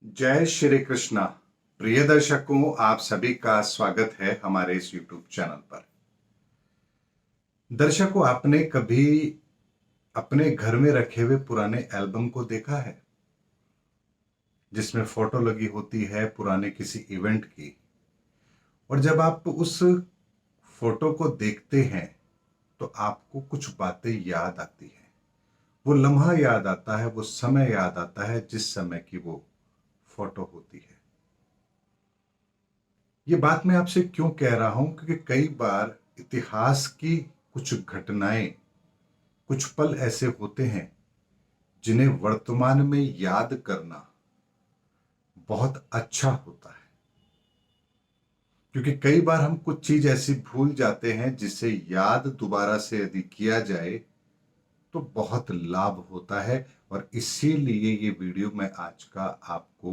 जय श्री कृष्णा। प्रिय दर्शकों, आप सभी का स्वागत है हमारे इस YouTube चैनल पर। दर्शकों, आपने कभी अपने घर में रखे हुए पुराने एल्बम को देखा है जिसमें फोटो लगी होती है पुराने किसी इवेंट की, और जब आप उस फोटो को देखते हैं तो आपको कुछ बातें याद आती हैं। वो लम्हा याद आता है, वो समय याद आता है जिस समय की वो फोटो होती है। ये बात मैं आपसे क्यों कह रहा हूं, क्योंकि कई बार इतिहास की कुछ घटनाएं, कुछ पल ऐसे होते हैं जिन्हें वर्तमान में याद करना बहुत अच्छा होता है। क्योंकि कई बार हम कुछ चीज ऐसी भूल जाते हैं जिसे याद दोबारा से यदि किया जाए तो बहुत लाभ होता है, और इसीलिए ये वीडियो मैं आज का आपको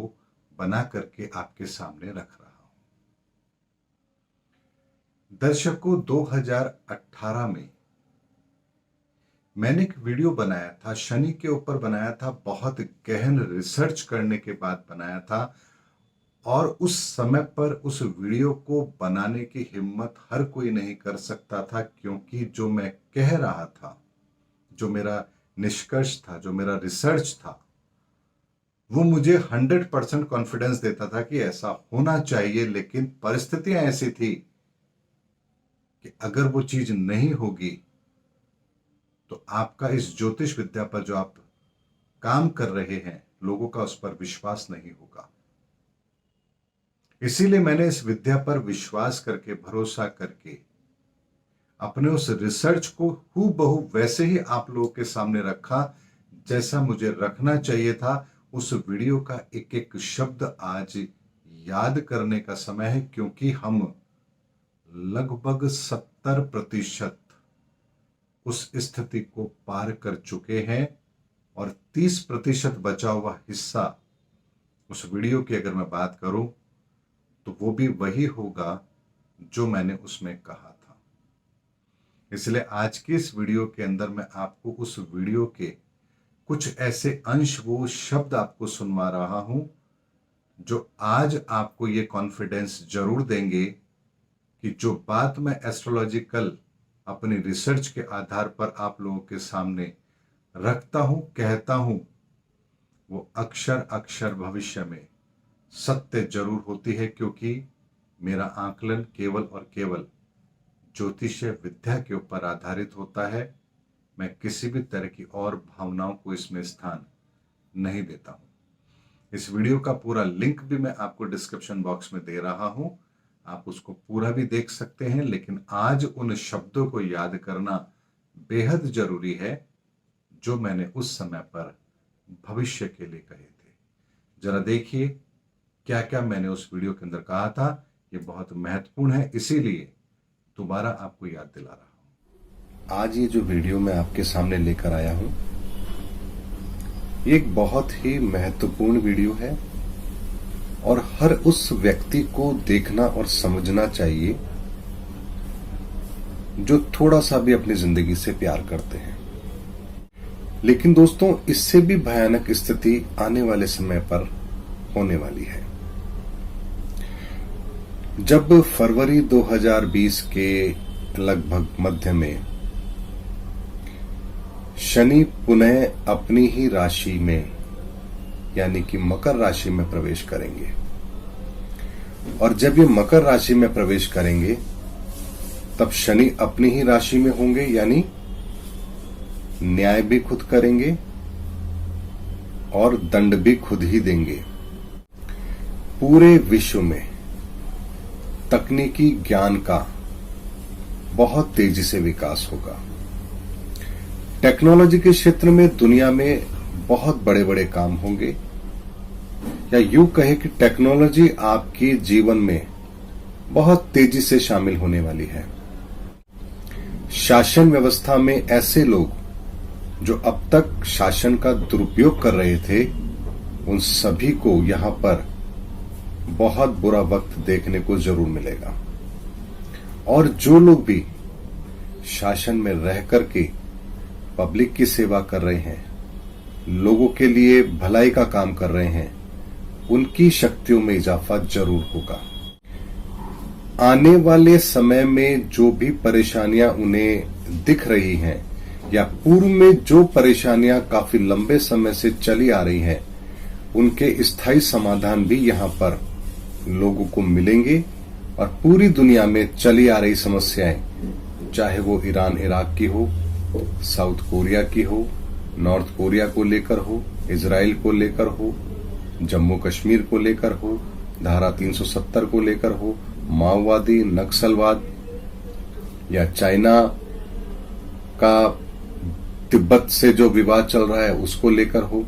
बना करके आपके सामने रख रहा हूं। दर्शकों, 2018 में मैंने एक वीडियो बनाया था, शनि के ऊपर बनाया था, बहुत गहन रिसर्च करने के बाद बनाया था। और उस समय पर उस वीडियो को बनाने की हिम्मत हर कोई नहीं कर सकता था, क्योंकि जो मैं कह रहा था, जो मेरा निष्कर्ष था, जो मेरा रिसर्च था, वो मुझे 100% कॉन्फिडेंस देता था कि ऐसा होना चाहिए। लेकिन परिस्थितियां ऐसी थी कि अगर वो चीज नहीं होगी तो आपका इस ज्योतिष विद्या पर जो आप काम कर रहे हैं, लोगों का उस पर विश्वास नहीं होगा। इसीलिए मैंने इस विद्या पर विश्वास करके, भरोसा करके अपने उस रिसर्च को हूबहू वैसे ही आप लोगों के सामने रखा जैसा मुझे रखना चाहिए था। उस वीडियो का एक एक शब्द आज याद करने का समय है, क्योंकि हम लगभग 70% उस स्थिति को पार कर चुके हैं, और 30% बचा हुआ हिस्सा उस वीडियो की अगर मैं बात करूं तो वो भी वही होगा जो मैंने उसमें कहा था। इसलिए आज की इस वीडियो के अंदर मैं आपको उस वीडियो के कुछ ऐसे अंश, वो शब्द आपको सुनवा रहा हूं जो आज आपको ये कॉन्फिडेंस जरूर देंगे कि जो बात मैं एस्ट्रोलॉजिकल अपनी रिसर्च के आधार पर आप लोगों के सामने रखता हूं, कहता हूं, वो अक्षर अक्षर भविष्य में सत्य जरूर होती है। क्योंकि मेरा आकलन केवल और केवल ज्योतिषीय विद्या के ऊपर आधारित होता है। मैं किसी भी तरह की और भावनाओं को इसमें स्थान नहीं देता हूं। इस वीडियो का पूरा लिंक भी मैं आपको डिस्क्रिप्शन बॉक्स में दे रहा हूं, आप उसको पूरा भी देख सकते हैं। लेकिन आज उन शब्दों को याद करना बेहद जरूरी है जो मैंने उस समय पर भविष्य के लिए कहे थे। जरा देखिए क्या क्या मैंने उस वीडियो के अंदर कहा था। ये बहुत महत्वपूर्ण है, इसीलिए दोबारा आपको याद दिला रहा हूं। आज ये जो वीडियो मैं आपके सामने लेकर आया हूं, ये एक बहुत ही महत्वपूर्ण वीडियो है, और हर उस व्यक्ति को देखना और समझना चाहिए जो थोड़ा सा भी अपनी जिंदगी से प्यार करते हैं। लेकिन दोस्तों, इससे भी भयानक स्थिति आने वाले समय पर होने वाली है। जब फरवरी 2020 के लगभग मध्य में शनि पुनः अपनी ही राशि में, यानी कि मकर राशि में प्रवेश करेंगे, और जब ये मकर राशि में प्रवेश करेंगे तब शनि अपनी ही राशि में होंगे, यानी न्याय भी खुद करेंगे और दंड भी खुद ही देंगे। पूरे विश्व में तकनीकी ज्ञान का बहुत तेजी से विकास होगा। टेक्नोलॉजी के क्षेत्र में दुनिया में बहुत बड़े बड़े काम होंगे, या यूं कहे कि टेक्नोलॉजी आपके जीवन में बहुत तेजी से शामिल होने वाली है। शासन व्यवस्था में ऐसे लोग जो अब तक शासन का दुरुपयोग कर रहे थे, उन सभी को यहां पर बहुत बुरा वक्त देखने को जरूर मिलेगा। और जो लोग भी शासन में रह करके पब्लिक की सेवा कर रहे हैं, लोगों के लिए भलाई का काम कर रहे हैं, उनकी शक्तियों में इजाफा जरूर होगा। आने वाले समय में जो भी परेशानियां उन्हें दिख रही हैं या पूर्व में जो परेशानियां काफी लंबे समय से चली आ रही हैं, उनके स्थायी समाधान भी यहां पर लोगों को मिलेंगे। और पूरी दुनिया में चली आ रही समस्याएं, चाहे वो ईरान इराक की हो, साउथ कोरिया की हो, नॉर्थ कोरिया को लेकर हो, इजराइल को लेकर हो, जम्मू कश्मीर को लेकर हो, धारा 370 को लेकर हो, माओवादी नक्सलवाद, या चाइना का तिब्बत से जो विवाद चल रहा है उसको लेकर हो,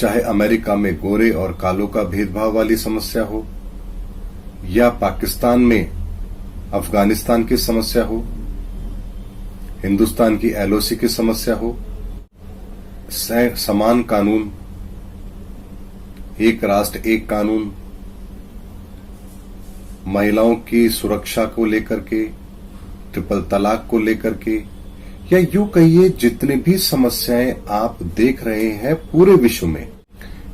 चाहे अमेरिका में गोरे और कालों का भेदभाव वाली समस्या हो, या पाकिस्तान में अफगानिस्तान की समस्या हो, हिंदुस्तान की एलओसी की समस्या हो, समान कानून, एक राष्ट्र एक कानून, महिलाओं की सुरक्षा को लेकर के, ट्रिपल तलाक को लेकर के, या यूं कहिए जितनी भी समस्याएं आप देख रहे हैं पूरे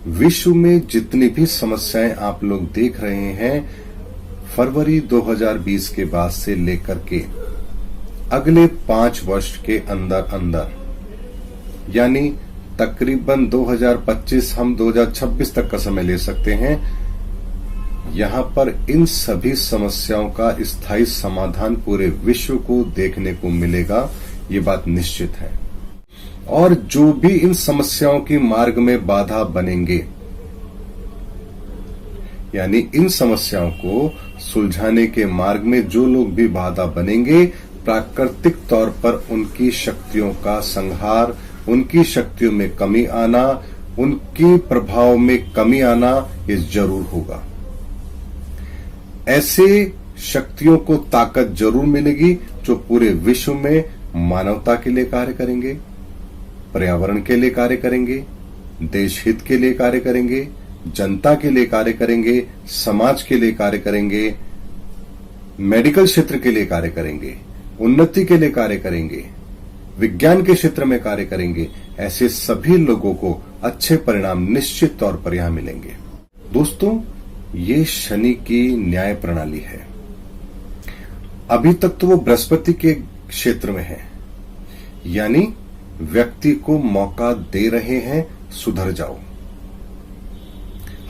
विश्व में जितनी भी समस्याएं आप लोग देख रहे हैं, फरवरी 2020 के बाद से लेकर के अगले 5 वर्ष के अंदर यानी तकरीबन 2025 हम 2026 तक का समय ले सकते हैं, यहां पर इन सभी समस्याओं का स्थायी समाधान पूरे विश्व को देखने को मिलेगा, ये बात निश्चित है। और जो भी इन समस्याओं की मार्ग में बाधा बनेंगे, यानी इन समस्याओं को सुलझाने के मार्ग में जो लोग भी बाधा बनेंगे, प्राकृतिक तौर पर उनकी शक्तियों का संहार, उनकी शक्तियों में कमी आना, उनके प्रभाव में कमी आना, ये जरूर होगा। ऐसे शक्तियों को ताकत जरूर मिलेगी जो पूरे विश्व में मानवता के लिए कार्य करेंगे, पर्यावरण के लिए कार्य करेंगे, देश हित के लिए कार्य करेंगे, जनता के लिए कार्य करेंगे, समाज के लिए कार्य करेंगे, मेडिकल क्षेत्र के लिए कार्य करेंगे, उन्नति के लिए कार्य करेंगे, विज्ञान के क्षेत्र में कार्य करेंगे। ऐसे सभी लोगों को अच्छे परिणाम निश्चित तौर पर यहां मिलेंगे। दोस्तों, ये शनि की न्याय प्रणाली है। अभी तक तो वो बृहस्पति के क्षेत्र में है, यानी व्यक्ति को मौका दे रहे हैं सुधर जाओ।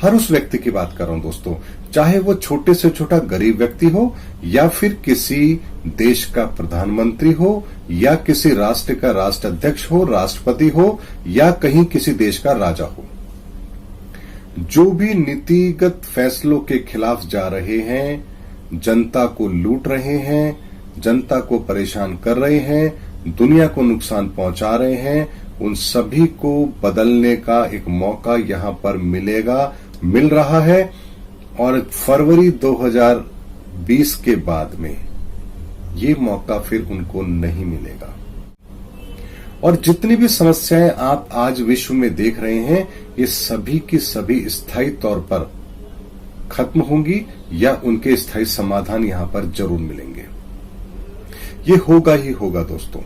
हर उस व्यक्ति की बात कर रहा हूं दोस्तों, चाहे वो छोटे से छोटा गरीब व्यक्ति हो, या फिर किसी देश का प्रधानमंत्री हो, या किसी राष्ट्र का राष्ट्राध्यक्ष हो, राष्ट्रपति हो, या कहीं किसी देश का राजा हो। जो भी नीतिगत फैसलों के खिलाफ जा रहे हैं, जनता को लूट रहे हैं, जनता को परेशान कर रहे हैं, दुनिया को नुकसान पहुंचा रहे हैं, उन सभी को बदलने का एक मौका यहां पर मिल रहा है। और फरवरी 2020 के बाद में ये मौका फिर उनको नहीं मिलेगा। और जितनी भी समस्याएं आप आज विश्व में देख रहे हैं, ये सभी की सभी स्थायी तौर पर खत्म होंगी, या उनके स्थायी समाधान यहां पर जरूर मिलेंगे। ये होगा ही होगा दोस्तों।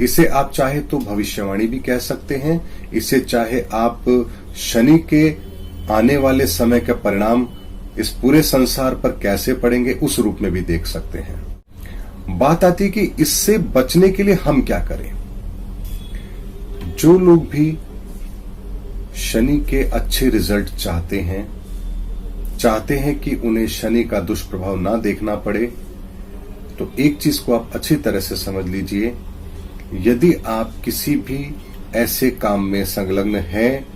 इसे आप चाहे तो भविष्यवाणी भी कह सकते हैं, इसे चाहे आप शनि के आने वाले समय के परिणाम इस पूरे संसार पर कैसे पड़ेंगे उस रूप में भी देख सकते हैं। बात आती है कि इससे बचने के लिए हम क्या करें। जो लोग भी शनि के अच्छे रिजल्ट चाहते हैं कि उन्हें शनि का दुष्प्रभाव ना देखना पड़े, तो एक चीज को आप अच्छी तरह से समझ लीजिए। यदि आप किसी भी ऐसे काम में संलग्न हैं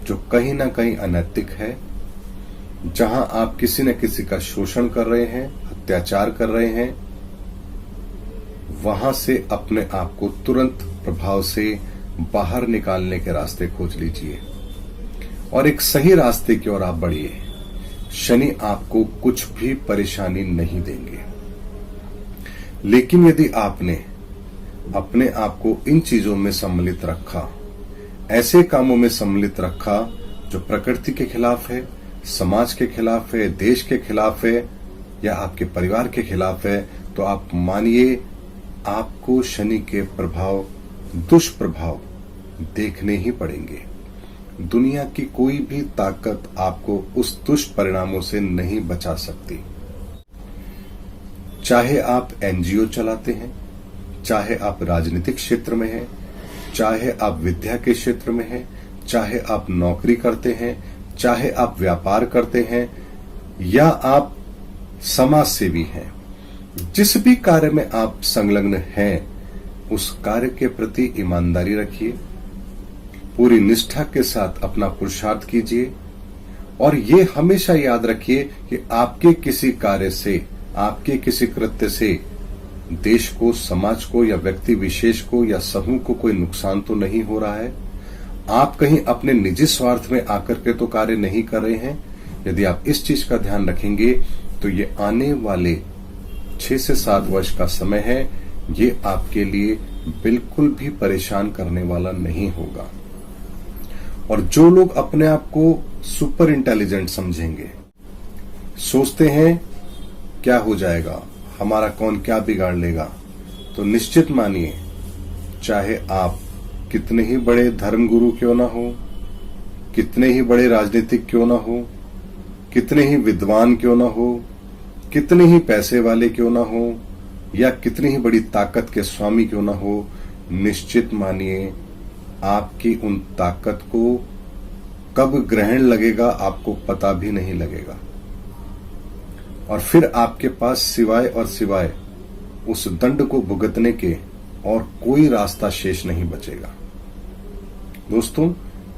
जो कहीं ना कहीं अनैतिक है, जहां आप किसी न किसी का शोषण कर रहे हैं, अत्याचार कर रहे हैं, वहां से अपने आप को तुरंत प्रभाव से बाहर निकालने के रास्ते खोज लीजिए और एक सही रास्ते की ओर आप बढ़िए। शनि आपको कुछ भी परेशानी नहीं देंगे। लेकिन यदि आपने अपने आप को इन चीजों में सम्मिलित रखा, ऐसे कामों में सम्मिलित रखा जो प्रकृति के खिलाफ है, समाज के खिलाफ है, देश के खिलाफ है, या आपके परिवार के खिलाफ है, तो आप मानिए आपको शनि के प्रभाव, दुष्प्रभाव देखने ही पड़ेंगे। दुनिया की कोई भी ताकत आपको उस दुष्परिणामों से नहीं बचा सकती। चाहे आप एनजीओ चलाते हैं, चाहे आप राजनीतिक क्षेत्र में हैं, चाहे आप विद्या के क्षेत्र में हैं, चाहे आप नौकरी करते हैं, चाहे आप व्यापार करते हैं, या आप समाज सेवी हैं, जिस भी कार्य में आप संलग्न हैं, उस कार्य के प्रति ईमानदारी रखिए, पूरी निष्ठा के साथ अपना पुरुषार्थ कीजिए, और ये हमेशा याद रखिए कि आपके किसी कार्य से, आपके किसी कृत्य से देश को, समाज को, या व्यक्ति विशेष को, या समूह को कोई नुकसान तो नहीं हो रहा है। आप कहीं अपने निजी स्वार्थ में आकर के तो कार्य नहीं कर रहे हैं। यदि आप इस चीज का ध्यान रखेंगे तो ये आने वाले 6 से 7 वर्ष का समय है, ये आपके लिए बिल्कुल भी परेशान करने वाला नहीं होगा। और जो लोग अपने आप को सुपर इंटेलिजेंट समझेंगे, सोचते हैं क्या हो जाएगा, हमारा कौन क्या बिगाड़ लेगा, तो निश्चित मानिए, चाहे आप कितने ही बड़े धर्मगुरु क्यों ना हो, कितने ही बड़े राजनीतिक क्यों ना हो, कितने ही विद्वान क्यों ना हो, कितने ही पैसे वाले क्यों ना हो, या कितनी ही बड़ी ताकत के स्वामी क्यों ना हो, निश्चित मानिए आपकी उन ताकत को कब ग्रहण लगेगा आपको पता भी नहीं लगेगा। और फिर आपके पास सिवाय और सिवाय उस दंड को भुगतने के और कोई रास्ता शेष नहीं बचेगा। दोस्तों,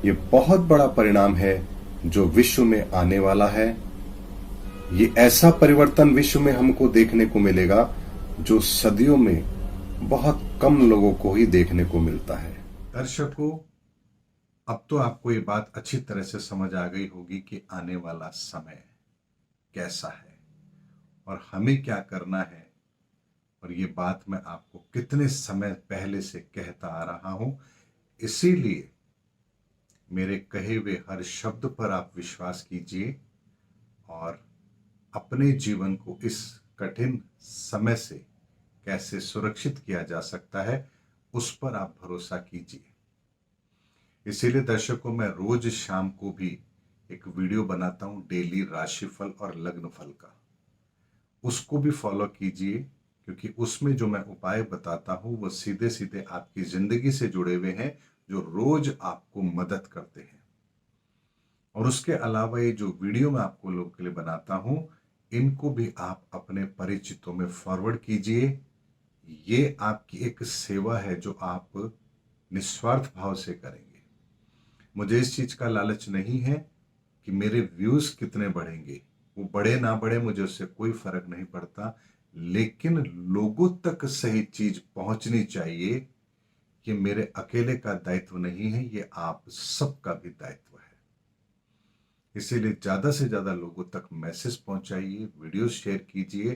ये बहुत बड़ा परिणाम है जो विश्व में आने वाला है। ये ऐसा परिवर्तन विश्व में हमको देखने को मिलेगा जो सदियों में बहुत कम लोगों को ही देखने को मिलता है। दर्शकों, अब तो आपको ये बात अच्छी तरह से समझ आ गई होगी कि आने वाला समय कैसा है और हमें क्या करना है। और ये बात मैं आपको कितने समय पहले से कहता आ रहा हूं, इसीलिए मेरे कहे हुए हर शब्द पर आप विश्वास कीजिए और अपने जीवन को इस कठिन समय से कैसे सुरक्षित किया जा सकता है, उस पर आप भरोसा कीजिए। इसीलिए दर्शकों, मैं रोज शाम को भी एक वीडियो बनाता हूं डेली राशिफल और लग्न फल का। उसको भी फॉलो कीजिए, क्योंकि उसमें जो मैं उपाय बताता हूं वो सीधे सीधे आपकी जिंदगी से जुड़े हुए हैं, जो रोज आपको मदद करते हैं। और उसके अलावा ये जो वीडियो मैं आपको लोगों के लिए बनाता हूं, इनको भी आप अपने परिचितों में फॉरवर्ड कीजिए। ये आपकी एक सेवा है जो आप निस्वार्थ भाव से करेंगे। मुझे इस चीज का लालच नहीं है कि मेरे व्यूज कितने बढ़ेंगे, वो बढ़े ना बढ़े मुझे उससे कोई फर्क नहीं पड़ता, लेकिन लोगों तक सही चीज पहुंचनी चाहिए। कि मेरे अकेले का दायित्व नहीं है, ये आप सबका भी दायित्व है। इसीलिए ज्यादा से ज्यादा लोगों तक मैसेज पहुंचाइए, वीडियो शेयर कीजिए,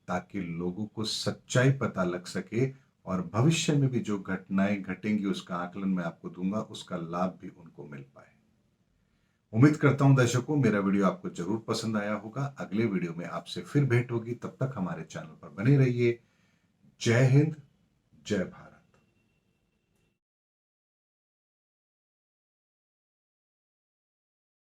ताकि लोगों को सच्चाई पता लग सके और भविष्य में भी जो घटनाएं घटेंगी उसका आकलन मैं आपको दूंगा, उसका लाभ भी उनको मिल पाए। उम्मीद करता हूं दर्शकों, मेरा वीडियो आपको जरूर पसंद आया होगा। अगले वीडियो में आपसे फिर भेंट होगी, तब तक हमारे चैनल पर बने रहिए। जय हिंद, जय भारत।